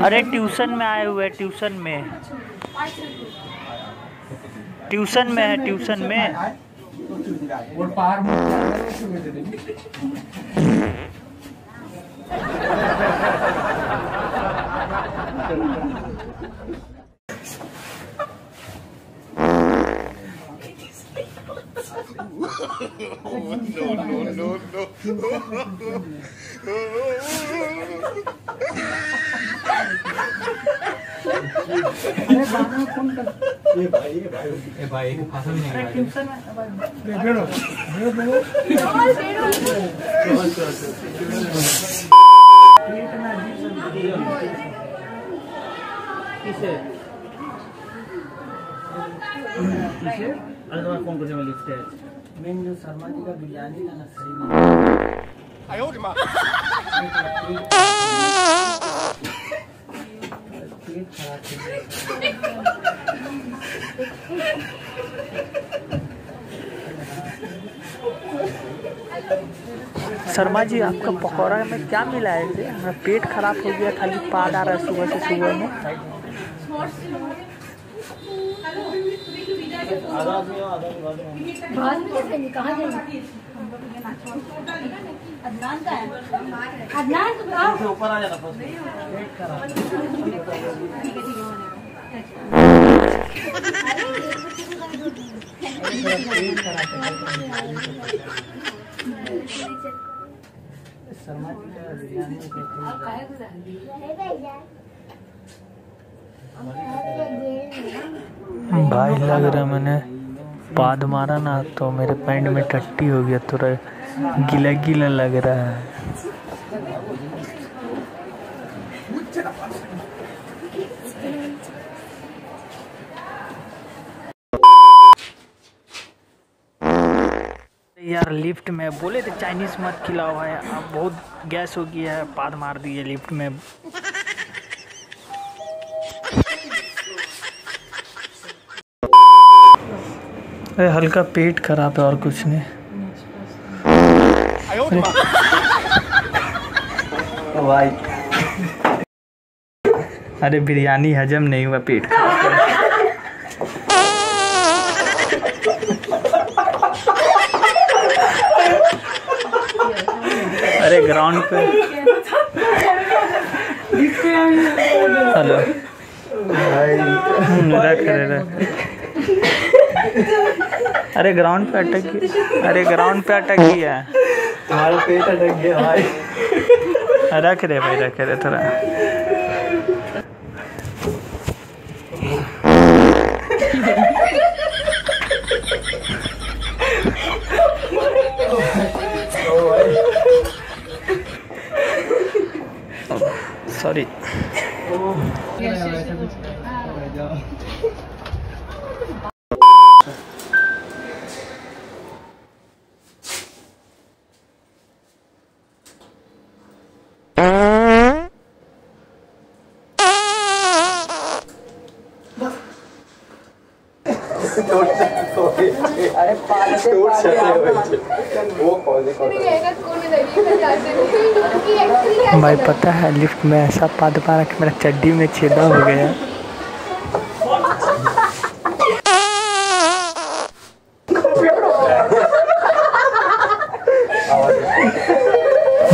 अरे ट्यूशन में आए हुए, ट्यूशन में है, ट्यूशन में। कौन करने वाली लिफ्ट है? मैं जो शर्मा जी का बिरयानी था ना, सही में शर्मा जी, आपका पकौड़ा में क्या मिला है? मेरा पेट खराब हो गया, खाली पाद आ रहा है सुबह से सुबह में। ऊपर आ जाना भाई लग रहा मैंने पाद मारा ना तो मेरे पैंट में टट्टी हो गया, थोड़ा गीला गीला लग रहा है। यार लिफ्ट में बोले थे चाइनीज मत खिलाओ है, अब बहुत गैस हो गया है, पाद मार दिए लिफ्ट में। हल्का पेट खराब है और कुछ नहीं। भाई अरे बिरयानी हजम नहीं हुआ, पेट खराब है। अरे ग्राउंड पे हेलो भाई रख अरे ग्राउंड पे अटक गया, अरे ग्राउंड पे अटक गया, तुम्हारा पेट अटक गया भाई। रख दे भाई, रख दे थोड़ा। सॉरी भाई पता है लिफ्ट में ऐसा पाद मारा कि मेरा चड्डी में छेदा हो गया।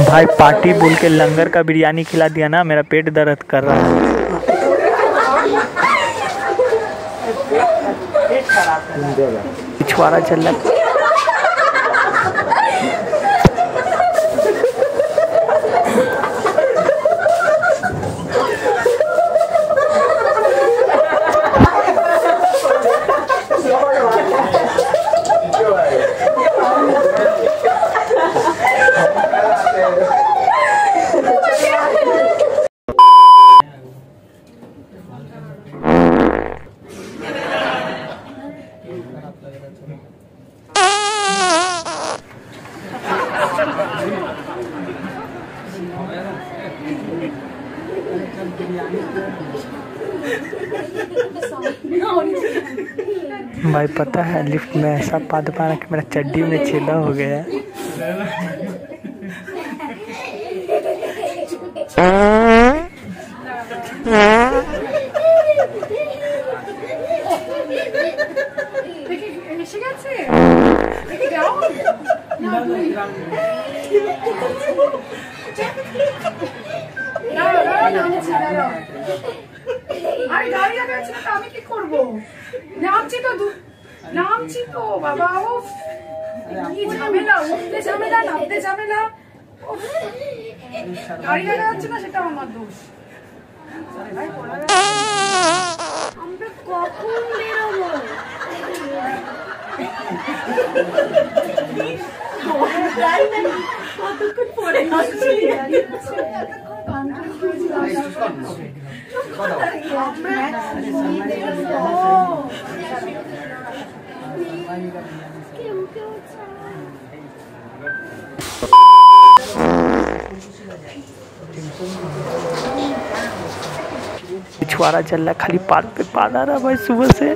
भाई पार्टी बोल के लंगर का बिरयानी खिला दिया ना, मेरा पेट दर्द कर रहा है। पिछवाड़ा चल रहा है। भाई पता है लिफ्ट में ऐसा पाद मारा कि मेरा चड्डी में छेदा हो गया। আরে গাড়ি লাগাচ্ছি না তো আমি কি করবো? নামছি তো বাবা। ও কি ঝামেলা, উঠতে ঝামেলা নামতে ঝামেলা। গাড়ি লাগা যাচ্ছে না সেটা আমার দোষ। আমরা কখন বেরোবো? কতক্ষণ পরে আসছি? पिछवाड़ा चल रहा, खाली पाद पे पाद आ रहा भाई सुबह से।